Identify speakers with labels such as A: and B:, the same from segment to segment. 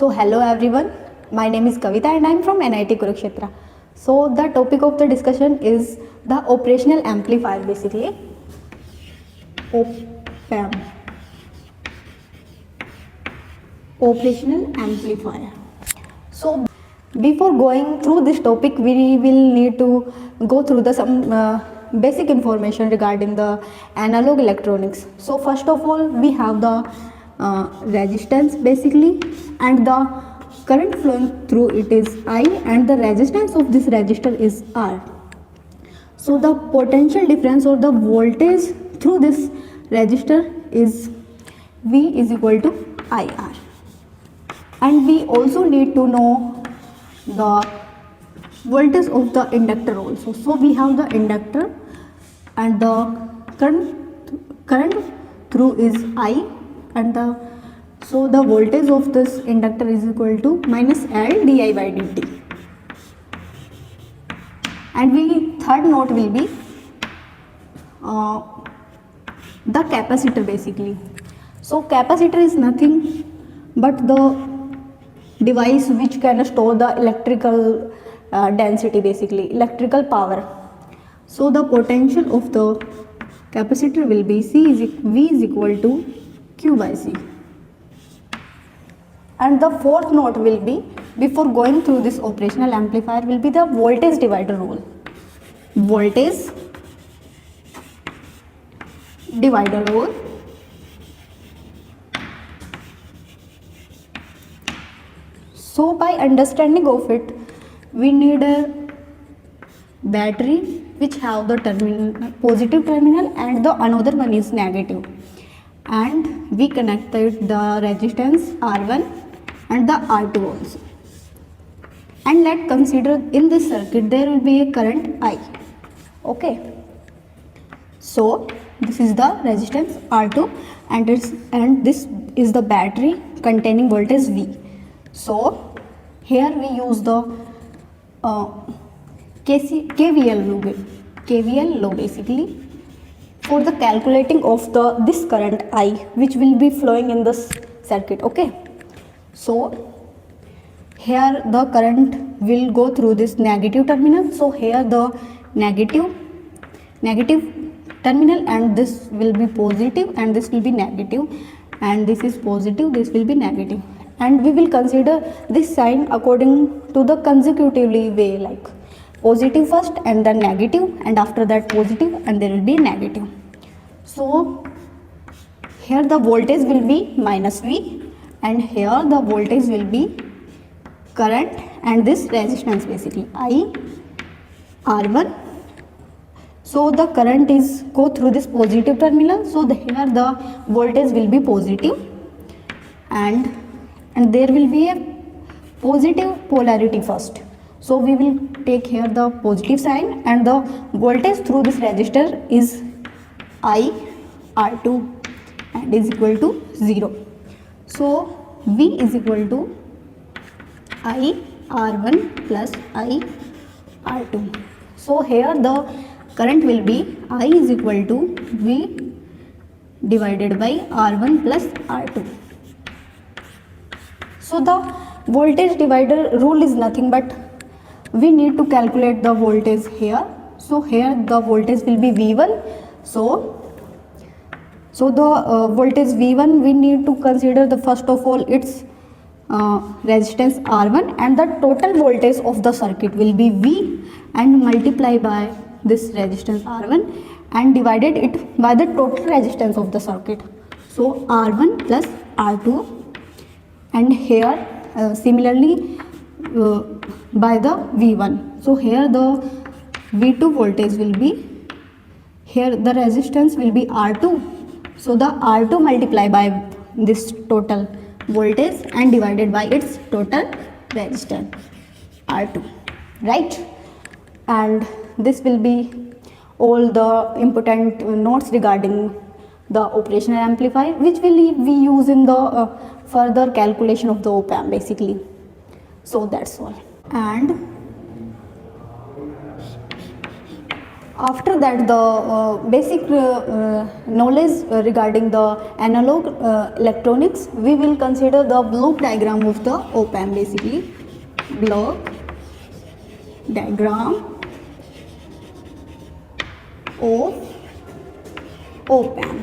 A: So hello everyone, my name is Kavita and I am from IIT Kurukshetra. So the topic of the discussion is the operational amplifier, basically OPAM, operational amplifier. So before going through this topic, we will need to go through the some basic information regarding the analog electronics. So first of all, we have the resistance basically, and the current flowing through it is I, and the resistance of this resistor is R. So the potential difference or the voltage through this resistor is V is equal to IR. And we also need to know the voltage of the inductor also. So we have the inductor and the current through is I, and the voltage of this inductor is equal to minus L di by dt. And third note will be the capacitor basically. So capacitor is nothing but the device which can store the electrical density, basically electrical power. So the potential of the capacitor will be V is equal to Q by C. And the fourth note will be, before going through this operational amplifier, will be the voltage divider rule. Voltage divider rule. So by understanding of it, we need a battery which have the positive terminal and the another one is negative, and we connected the resistance R1 and the R2 also. And let's consider in this circuit there will be a current I. Okay. So this is the resistance R2 and this is the battery containing voltage V. So here we use the KVL law basically for the calculating of this current I which will be flowing in this circuit. Okay. So here the current will go through this negative terminal. So here the negative terminal, and this will be positive and this will be negative, and this is positive, this will be negative. And we will consider this sign according to the consecutively way, like positive first and then negative, and after that positive, and there will be negative. So here the voltage will be minus V, and here the voltage will be current and this resistance basically I R1. So the current is go through this positive terminal, so here the voltage will be positive, and there will be a positive polarity first. So we will take here the positive sign, and the voltage through this resistor is I R2 and is equal to 0. So V is equal to I R1 plus I R2. So here the current will be I is equal to V divided by R1 plus R2. So the voltage divider rule is nothing but we need to calculate the voltage here. So here the voltage will be V1. So the voltage V1 we need to consider the first of all its resistance R1, and the total voltage of the circuit will be V, and multiply by this resistance R1 and divided it by the total resistance of the circuit. So R1 plus R2, and here similarly by the V1. So here the V2 voltage will be, here the resistance will be R2. So the R2 multiply by this total voltage and divided by its total resistance R2, right? And this will be all the important notes regarding the operational amplifier, which will we use in the further calculation of the op-amp basically. So that's all. And After that, the basic knowledge regarding the analog electronics, we will consider the block diagram of the op-amp. Basically, block diagram of op-amp.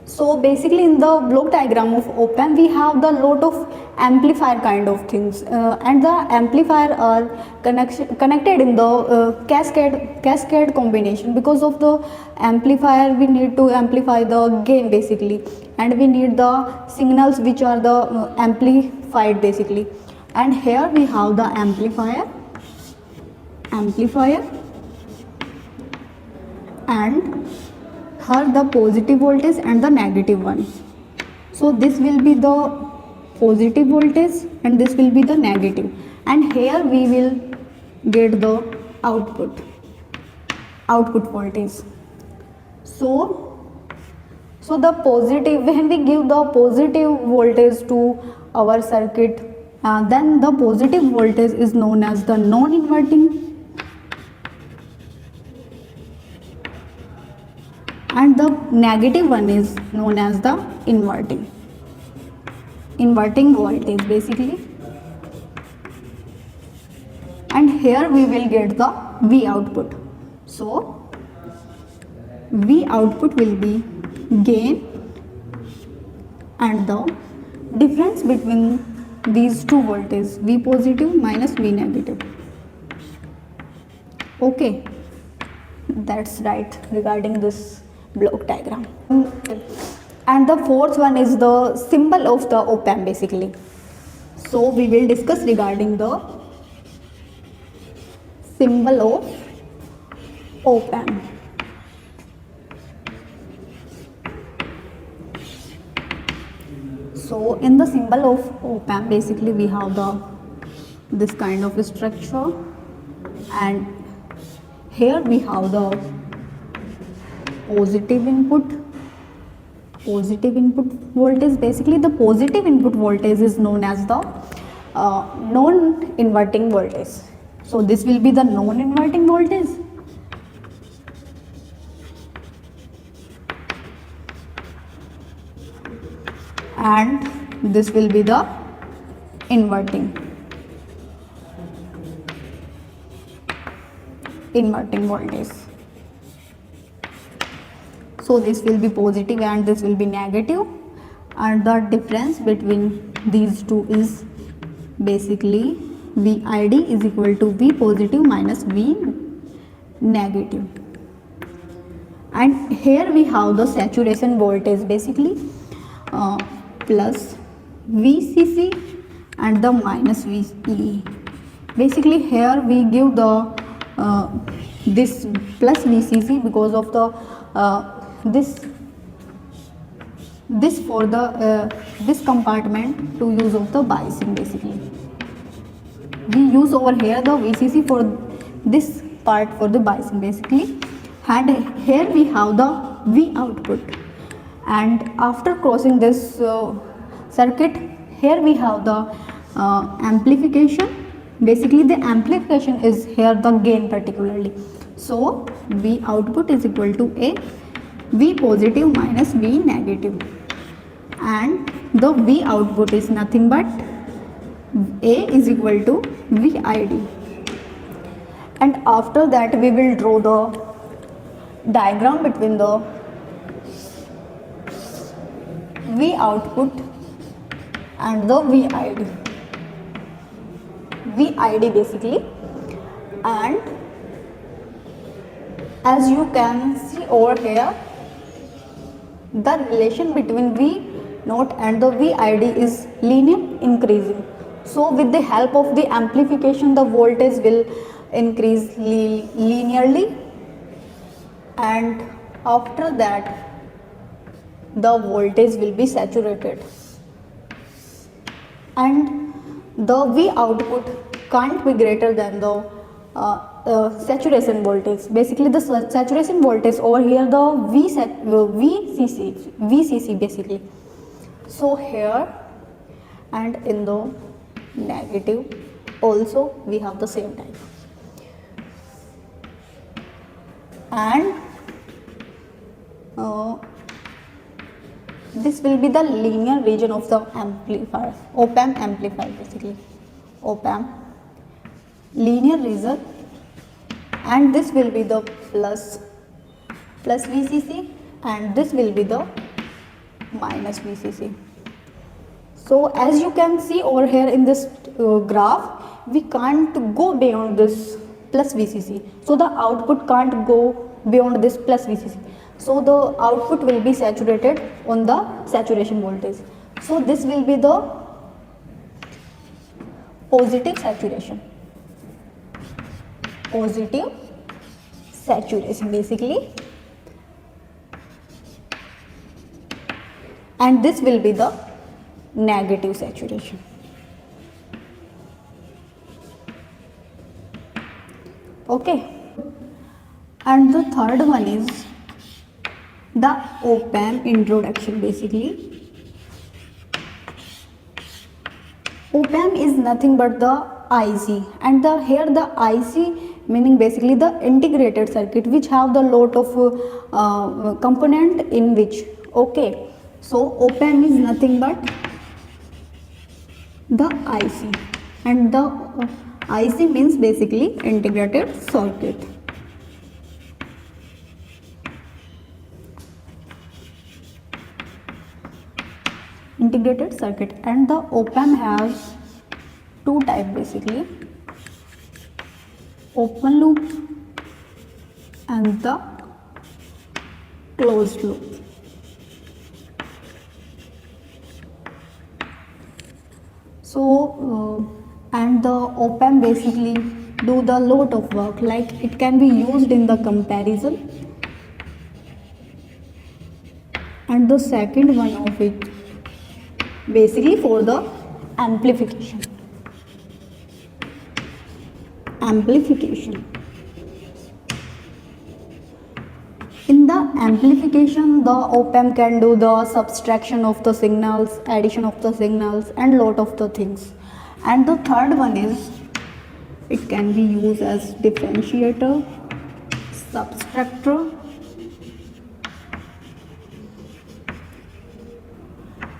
A: So basically in the block diagram of op-amp we have the lot of amplifier kind of things, and the amplifier are connected in the cascade combination. Because of the amplifier we need to amplify the gain basically, and we need the signals which are the amplified basically. And here we have the amplifier and here the positive voltage and the negative one. So this will be the positive voltage and this will be the negative, and here we will get the output voltage. So the positive, when we give the positive voltage to our circuit, then the positive voltage is known as the non-inverting, and the negative one is known as the inverting voltage basically. And here we will get the V output. So V output will be gain and the difference between these two voltages, V positive minus V negative. Okay, that's right regarding this block diagram. And the fourth one is the symbol of the op-amp basically. So we will discuss regarding the symbol of op-amp. So in the symbol of op-amp basically we have this kind of structure, and here we have the positive input voltage. Basically the positive input voltage is known as the non-inverting voltage. So this will be the non-inverting voltage, and this will be the inverting voltage. So this will be positive and this will be negative, and the difference between these two is basically VID is equal to V positive minus V negative. And here we have the saturation voltage basically, plus VCC and the minus VCE. Basically here we give the this plus VCC because of the this for the this compartment to use of the biasing basically. We use over here the VCC for this part for the biasing basically, and here we have the V output. And after crossing this circuit, here we have the amplification. Basically the amplification is here the gain particularly. So V output is equal to A V positive minus V negative, and the V output is nothing but A is equal to VID. And after that we will draw the diagram between the V output and the VID basically. And as you can see over here, the relation between V naught and the VID is linear increasing. So with the help of the amplification, the voltage will increase linearly, and after that the voltage will be saturated, and the V output can't be greater than the saturation voltage. Basically the saturation voltage over here the VCC basically. So here, and in the negative also we have the same type. And this will be the linear region of the amplifier, op-amp amplifier basically, op-amp linear region, and this will be the plus VCC and this will be the minus VCC. So as you can see over here in this graph, we can't go beyond this plus VCC. So the output can't go beyond this plus VCC. So the output will be saturated on the saturation voltage. So this will be the positive saturation. Positive saturation basically. And this will be the negative saturation. Okay. And the third one is the op-amp introduction basically. Op-amp is nothing but the IC, and here the IC meaning basically the integrated circuit which have the lot of component in which. Okay, so op-amp is nothing but the IC, and the IC means basically integrated circuit. Integrated circuit, and the op-amp has two types basically, open loop and the closed loop. So and the op-amp basically do the lot of work, like it can be used in the comparison, and the second one of it basically for the amplification. In the amplification, the op-amp can do the subtraction of the signals, addition of the signals, and lot of the things. And the third one is it can be used as differentiator, subtractor,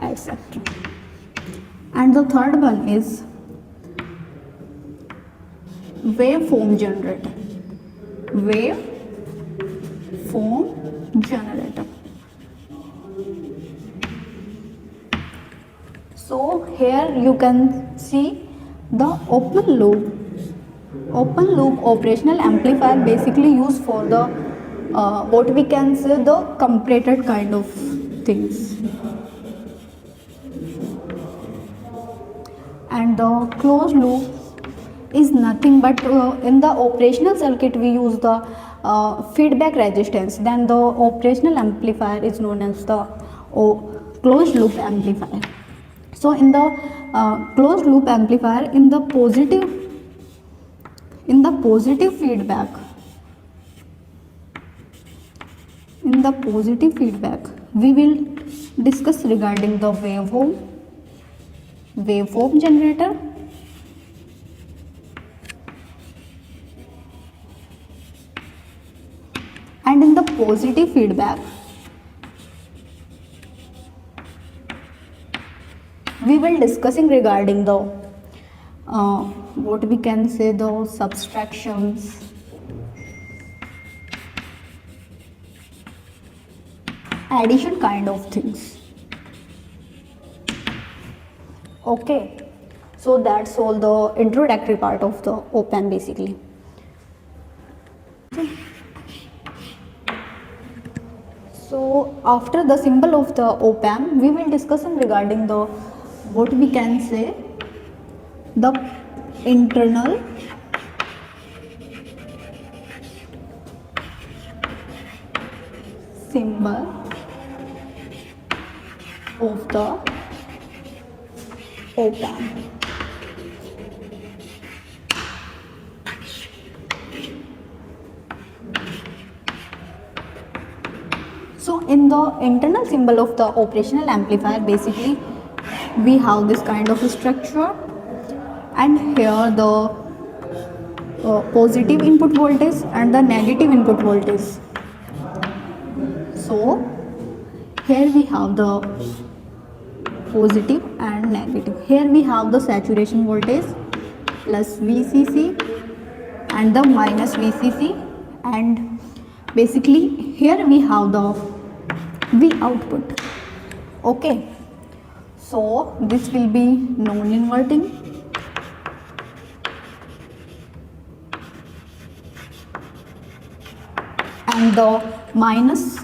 A: etc. And the third one is waveform generator. So here you can see the open loop operational amplifier basically used for the what we can say the comparated kind of things. And the closed loop is nothing but in the operational circuit we use the feedback resistance. Then the operational amplifier is known as the closed loop amplifier. So in the closed loop amplifier, in the positive feedback, we will discuss regarding the waveform generator, and in the positive feedback we will discussing regarding the what we can say the subtractions, addition kind of things. Okay, so that's all the introductory part of the op-amp basically. Okay. So after the symbol of the op-amp, we will discuss regarding the what we can say the internal symbol of the op-amp. So in the internal symbol of the operational amplifier basically we have this kind of structure, and here the positive input voltage and the negative input voltage. So here we have the positive and negative. Here we have the saturation voltage plus VCC and the minus VCC, and basically here we have the V output. Okay, so this will be non-inverting, and the minus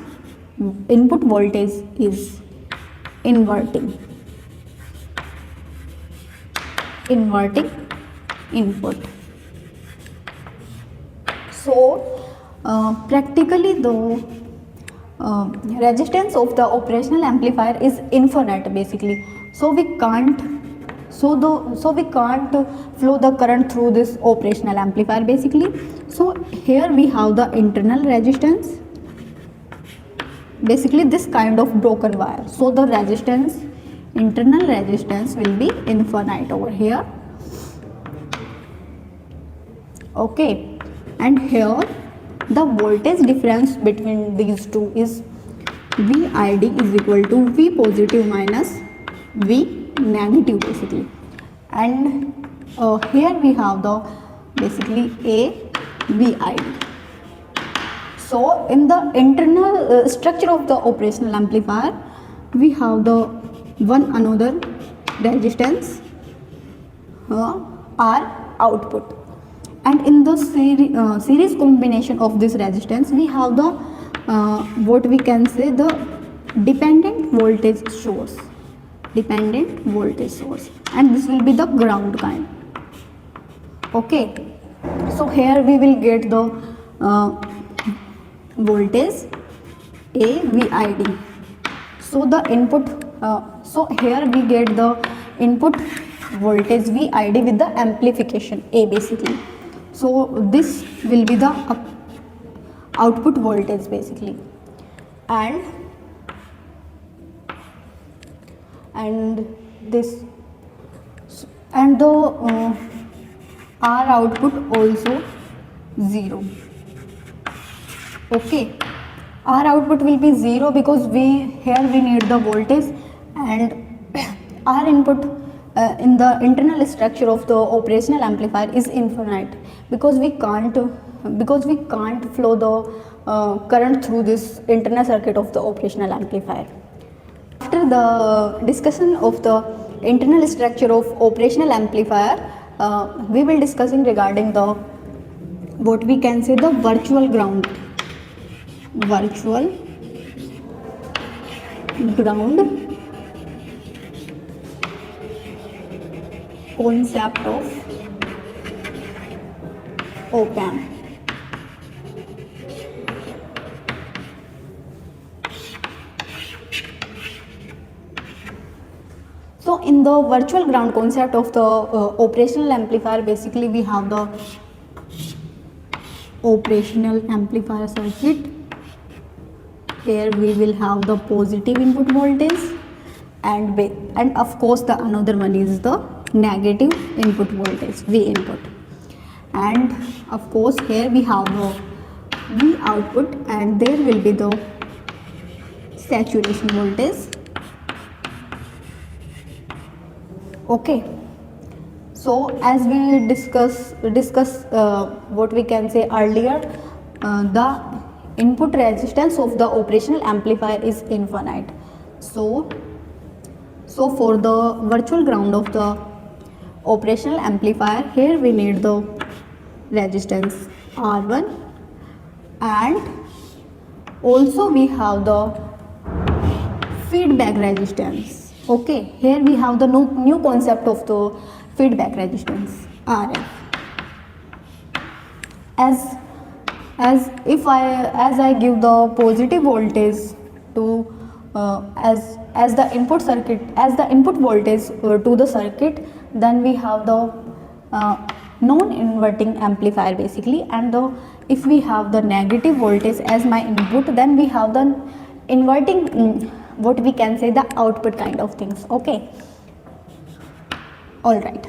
A: input voltage is inverting input. So practically the resistance of the operational amplifier is infinite basically, so we can't flow the current through this operational amplifier basically. So here we have the internal resistance, basically this kind of broken wire, so the internal resistance will be infinite over here. Okay, and here the voltage difference between these two is VID is equal to V positive minus V negative basically, and here we have the basically A VID. So in the internal structure of the operational amplifier, we have the one another resistance R output, and in the series combination of this resistance we have the what we can say the dependent voltage source, and this will be the ground kind. Okay, so here we will get the voltage A VID. So the input so here we get the input voltage VID with the amplification A basically. So this will be the output voltage basically, and this and the R output also 0. Okay, R output will be 0 because here we need the voltage, and R input in the internal structure of the operational amplifier is infinite because we can't flow the current through this internal circuit of the operational amplifier. After the discussion of the internal structure of operational amplifier, we will discussing regarding the what we can say the virtual ground concept of op-amp. So in the virtual ground concept of the operational amplifier, basically we have the operational amplifier circuit. Here we will have the positive input voltage, and of course the another one is the negative input voltage V input, and of course here we have the V output, and there will be the saturation voltage. Okay, so as we discuss what we can say earlier, the input resistance of the operational amplifier is infinite. So for the virtual ground of the operational amplifier, here we need the resistance R1, and also we have the feedback resistance. Okay, here we have the new concept of the feedback resistance RF. As I give the positive voltage to as the input voltage to the circuit, then we have the non-inverting amplifier basically, and if we have the negative voltage as my input, then we have the inverting what we can say the output kind of things. Okay, All right.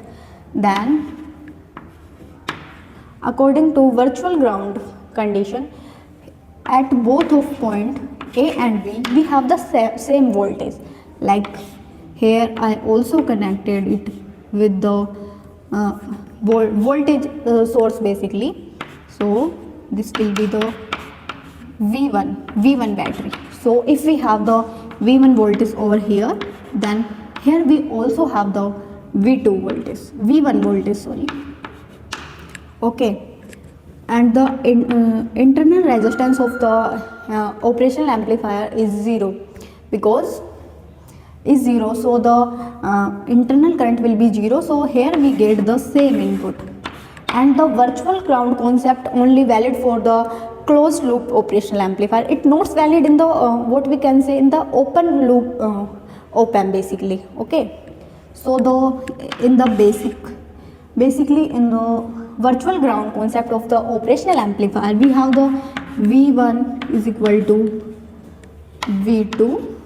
A: Then according to virtual ground condition, at both of point A and B we have the same voltage. Like here I also connected it with the uh, voltage source basically. So this will be the V1 battery. So if we have the V1 voltage over here, then here we also have the V2 voltage, V1 voltage, sorry. Okay, and the internal resistance of the operational amplifier is 0, because is 0, so the internal current will be 0, so here we get the same input. And the virtual ground concept only valid for the closed loop operational amplifier. It not valid in the what we can say in the open loop op amp basically. Okay, so the in the basically in the virtual ground concept of the operational amplifier, we have the V1 is equal to V2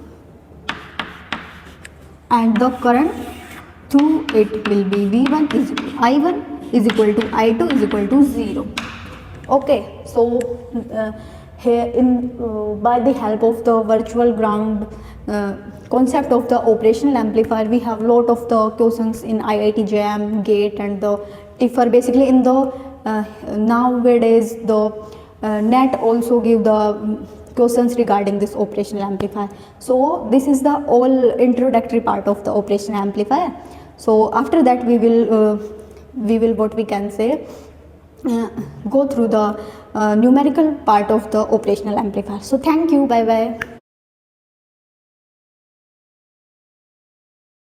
A: and the current through it will be V1 is I1 is equal to I2 is equal to 0. Okay, so here in by the help of the virtual ground concept of the operational amplifier, we have lot of the questions in IIT JAM, GATE and the TIFR. Basically in the nowadays the NET also give the questions regarding this operational amplifier. So this is the all introductory part of the operational amplifier. So after that we will what we can say go through the numerical part of the operational amplifier. So thank you, bye bye.